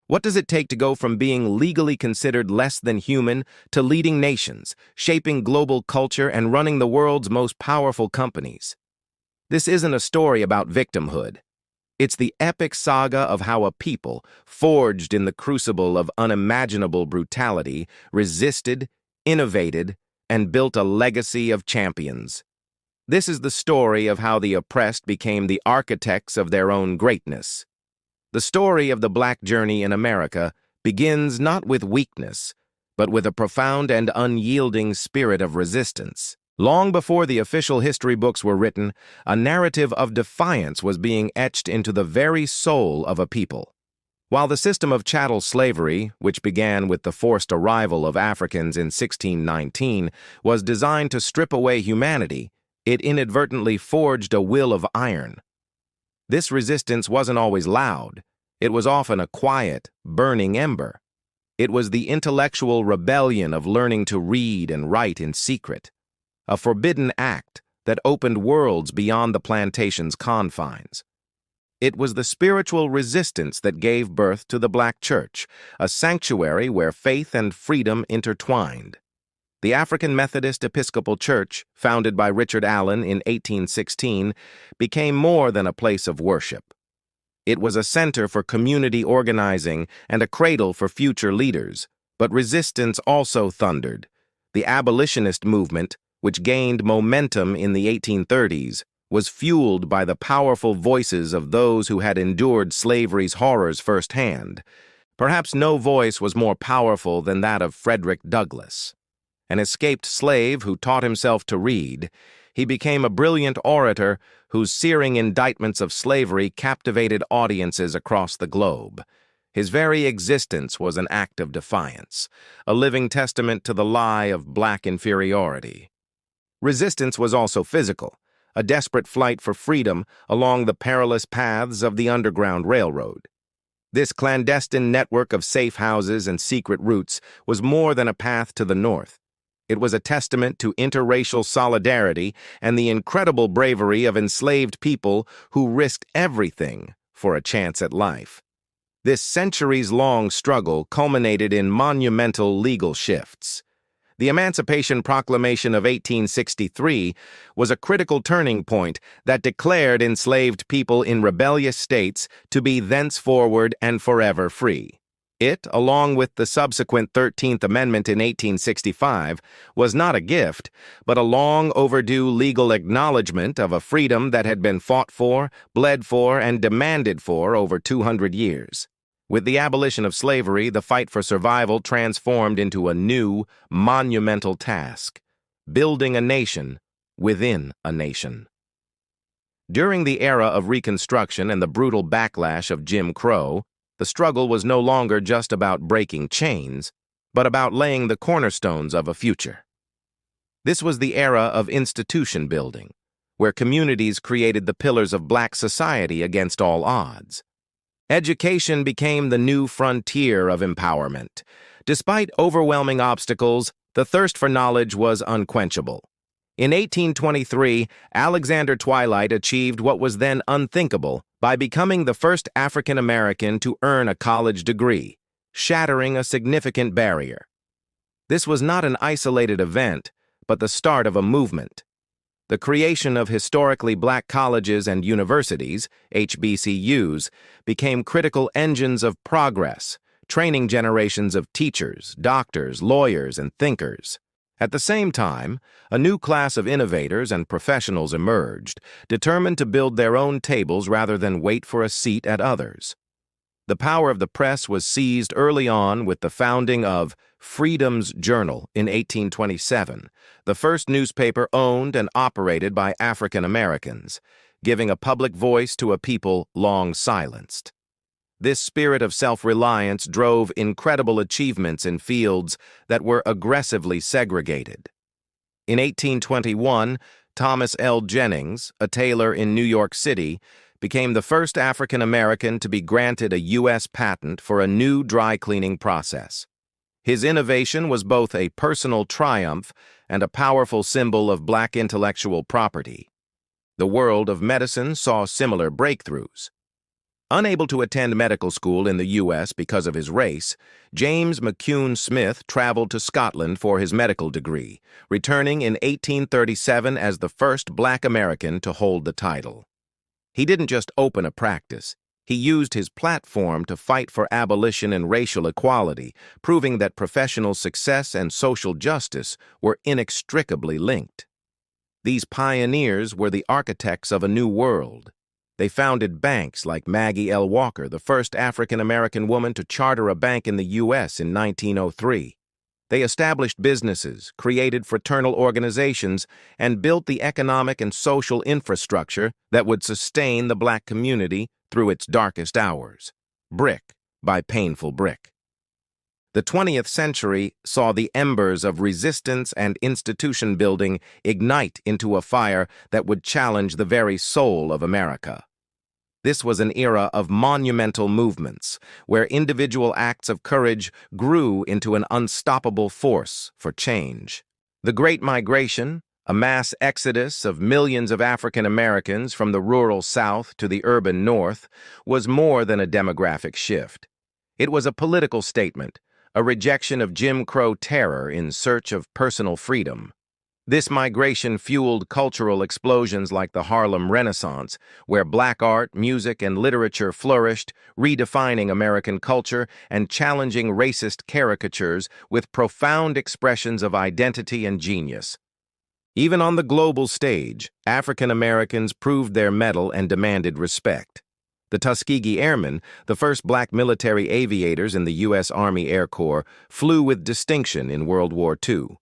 What does it take to go from being legally considered less than human to leading nations, shaping global culture, and running the world's most powerful companies? This isn't a story about victimhood. It's the epic saga of how a people, forged in the crucible of unimaginable brutality, resisted, innovated, and built a legacy of champions. This is the story of how the oppressed became the architects of their own greatness. The story of the Black journey in America begins not with weakness, but with a profound and unyielding spirit of resistance. Long before the official history books were written, a narrative of defiance was being etched into the very soul of a people. While the system of chattel slavery, which began with the forced arrival of Africans in 1619, was designed to strip away humanity, it inadvertently forged a will of iron. This resistance wasn't always loud. It was often a quiet, burning ember. It was the intellectual rebellion of learning to read and write in secret, a forbidden act that opened worlds beyond the plantation's confines. It was the spiritual resistance that gave birth to the Black Church, a sanctuary where faith and freedom intertwined. The African Methodist Episcopal Church, founded by Richard Allen in 1816, became more than a place of worship. It was a center for community organizing and a cradle for future leaders, but resistance also thundered. The abolitionist movement, which gained momentum in the 1830s, was fueled by the powerful voices of those who had endured slavery's horrors firsthand. Perhaps no voice was more powerful than that of Frederick Douglass. An escaped slave who taught himself to read, he became a brilliant orator whose searing indictments of slavery captivated audiences across the globe. His very existence was an act of defiance, a living testament to the lie of Black inferiority. Resistance was also physical, a desperate flight for freedom along the perilous paths of the Underground Railroad. This clandestine network of safe houses and secret routes was more than a path to the north. It was a testament to interracial solidarity and the incredible bravery of enslaved people who risked everything for a chance at life. This centuries-long struggle culminated in monumental legal shifts. The Emancipation Proclamation of 1863 was a critical turning point that declared enslaved people in rebellious states to be thenceforward and forever free. It, along with the subsequent 13th Amendment in 1865, was not a gift, but a long overdue legal acknowledgement of a freedom that had been fought for, bled for, and demanded for over 200 years. With the abolition of slavery, the fight for survival transformed into a new, monumental task: building a nation within a nation. During the era of Reconstruction and the brutal backlash of Jim Crow, the struggle was no longer just about breaking chains, but about laying the cornerstones of a future. This was the era of institution building, where communities created the pillars of Black society against all odds. Education became the new frontier of empowerment. Despite overwhelming obstacles, the thirst for knowledge was unquenchable. In 1823, Alexander Twilight achieved what was then unthinkable by becoming the first African American to earn a college degree, shattering a significant barrier. This was not an isolated event, but the start of a movement. The creation of historically Black colleges and universities, HBCUs, became critical engines of progress, training generations of teachers, doctors, lawyers, and thinkers. At the same time, a new class of innovators and professionals emerged, determined to build their own tables rather than wait for a seat at others. The power of the press was seized early on with the founding of Freedom's Journal in 1827, the first newspaper owned and operated by African Americans, giving a public voice to a people long silenced. This spirit of self-reliance drove incredible achievements in fields that were aggressively segregated. In 1821, Thomas L. Jennings, a tailor in New York City, became the first African American to be granted a U.S. patent for a new dry cleaning process. His innovation was both a personal triumph and a powerful symbol of Black intellectual property. The world of medicine saw similar breakthroughs. Unable to attend medical school in the U.S. because of his race, James McCune Smith traveled to Scotland for his medical degree, returning in 1837 as the first Black American to hold the title. He didn't just open a practice. He used his platform to fight for abolition and racial equality, proving that professional success and social justice were inextricably linked. These pioneers were the architects of a new world. They founded banks like Maggie L. Walker, the first African-American woman to charter a bank in the U.S. in 1903. They established businesses, created fraternal organizations, and built the economic and social infrastructure that would sustain the Black community through its darkest hours, brick by painful brick. The 20th century saw the embers of resistance and institution building ignite into a fire that would challenge the very soul of America. This was an era of monumental movements, where individual acts of courage grew into an unstoppable force for change. The Great Migration, a mass exodus of millions of African Americans from the rural South to the urban North, was more than a demographic shift. It was a political statement, a rejection of Jim Crow terror in search of personal freedom. This migration fueled cultural explosions like the Harlem Renaissance, where Black art, music, and literature flourished, redefining American culture and challenging racist caricatures with profound expressions of identity and genius. Even on the global stage, African Americans proved their mettle and demanded respect. The Tuskegee Airmen, the first Black military aviators in the U.S. Army Air Corps, flew with distinction in World War II.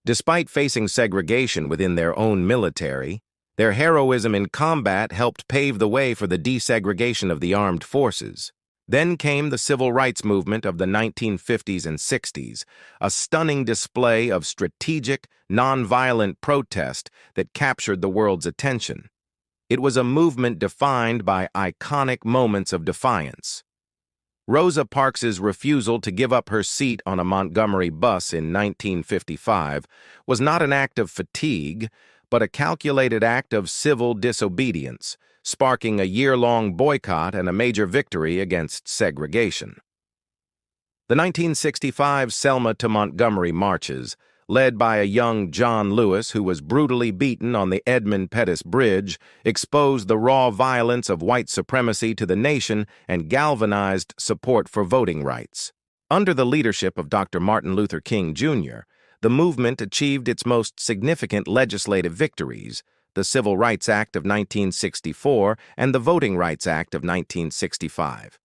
Despite facing segregation within their own military, their heroism in combat helped pave the way for the desegregation of the armed forces. Then came the civil rights movement of the 1950s and 60s, a stunning display of strategic, nonviolent protest that captured the world's attention. It was a movement defined by iconic moments of defiance. Rosa Parks's refusal to give up her seat on a Montgomery bus in 1955 was not an act of fatigue, but a calculated act of civil disobedience, sparking a year-long boycott and a major victory against segregation. The 1965 Selma to Montgomery marches, led by a young John Lewis who was brutally beaten on the Edmund Pettus Bridge, exposed the raw violence of white supremacy to the nation and galvanized support for voting rights. Under the leadership of Dr. Martin Luther King, Jr., the movement achieved its most significant legislative victories, the Civil Rights Act of 1964 and the Voting Rights Act of 1965.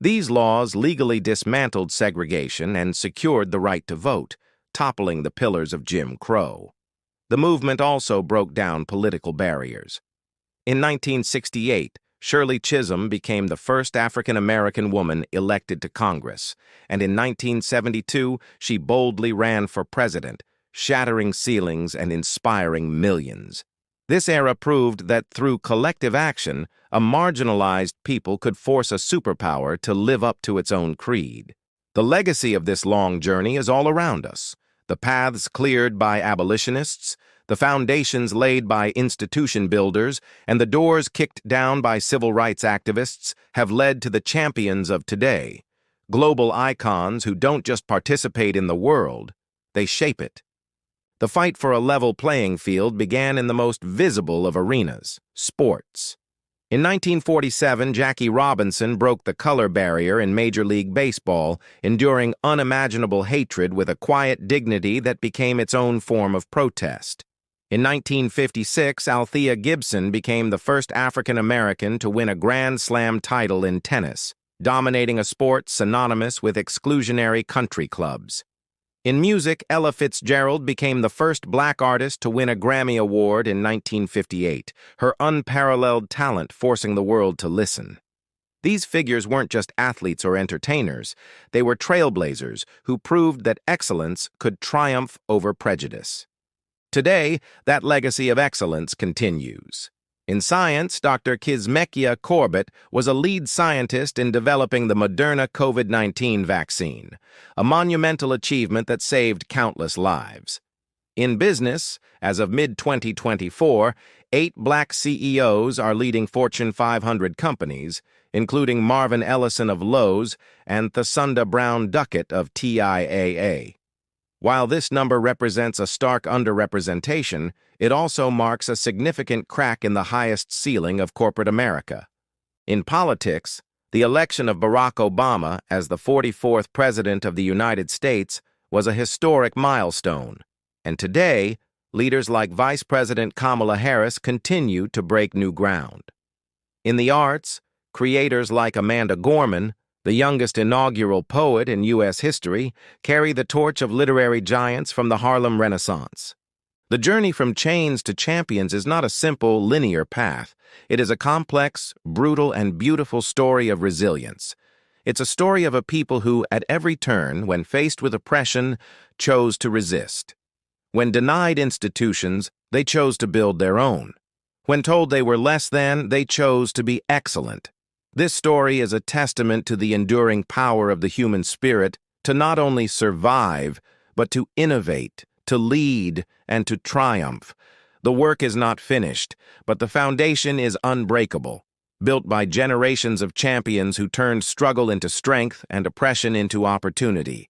These laws legally dismantled segregation and secured the right to vote, toppling the pillars of Jim Crow. The movement also broke down political barriers. In 1968, Shirley Chisholm became the first African-American woman elected to Congress, and in 1972, she boldly ran for president, shattering ceilings and inspiring millions. This era proved that through collective action, a marginalized people could force a superpower to live up to its own creed. The legacy of this long journey is all around us. The paths cleared by abolitionists, the foundations laid by institution builders, and the doors kicked down by civil rights activists have led to the champions of today, global icons who don't just participate in the world, they shape it. The fight for a level playing field began in the most visible of arenas, sports. In 1947, Jackie Robinson broke the color barrier in Major League Baseball, enduring unimaginable hatred with a quiet dignity that became its own form of protest. In 1956, Althea Gibson became the first African American to win a Grand Slam title in tennis, dominating a sport synonymous with exclusionary country clubs. In music, Ella Fitzgerald became the first Black artist to win a Grammy Award in 1958, her unparalleled talent forcing the world to listen. These figures weren't just athletes or entertainers, they were trailblazers who proved that excellence could triumph over prejudice. Today, that legacy of excellence continues. In science, Dr. Kizzmekia Corbett was a lead scientist in developing the Moderna COVID-19 vaccine, a monumental achievement that saved countless lives. In business, as of mid-2024, 8 black CEOs are leading Fortune 500 companies, including Marvin Ellison of Lowe's and Thasunda Brown Duckett of TIAA. While this number represents a stark underrepresentation, it also marks a significant crack in the highest ceiling of corporate America. In politics, the election of Barack Obama as the 44th President of the United States was a historic milestone, and today, leaders like Vice President Kamala Harris continue to break new ground. In the arts, creators like Amanda Gorman, the youngest inaugural poet in U.S. history, carry the torch of literary giants from the Harlem Renaissance. The journey from chains to champions is not a simple, linear path. It is a complex, brutal, and beautiful story of resilience. It's a story of a people who, at every turn, when faced with oppression, chose to resist. When denied institutions, they chose to build their own. When told they were less than, they chose to be excellent. This story is a testament to the enduring power of the human spirit to not only survive, but to innovate, to lead, and to triumph. The work is not finished, but the foundation is unbreakable, built by generations of champions who turned struggle into strength and oppression into opportunity.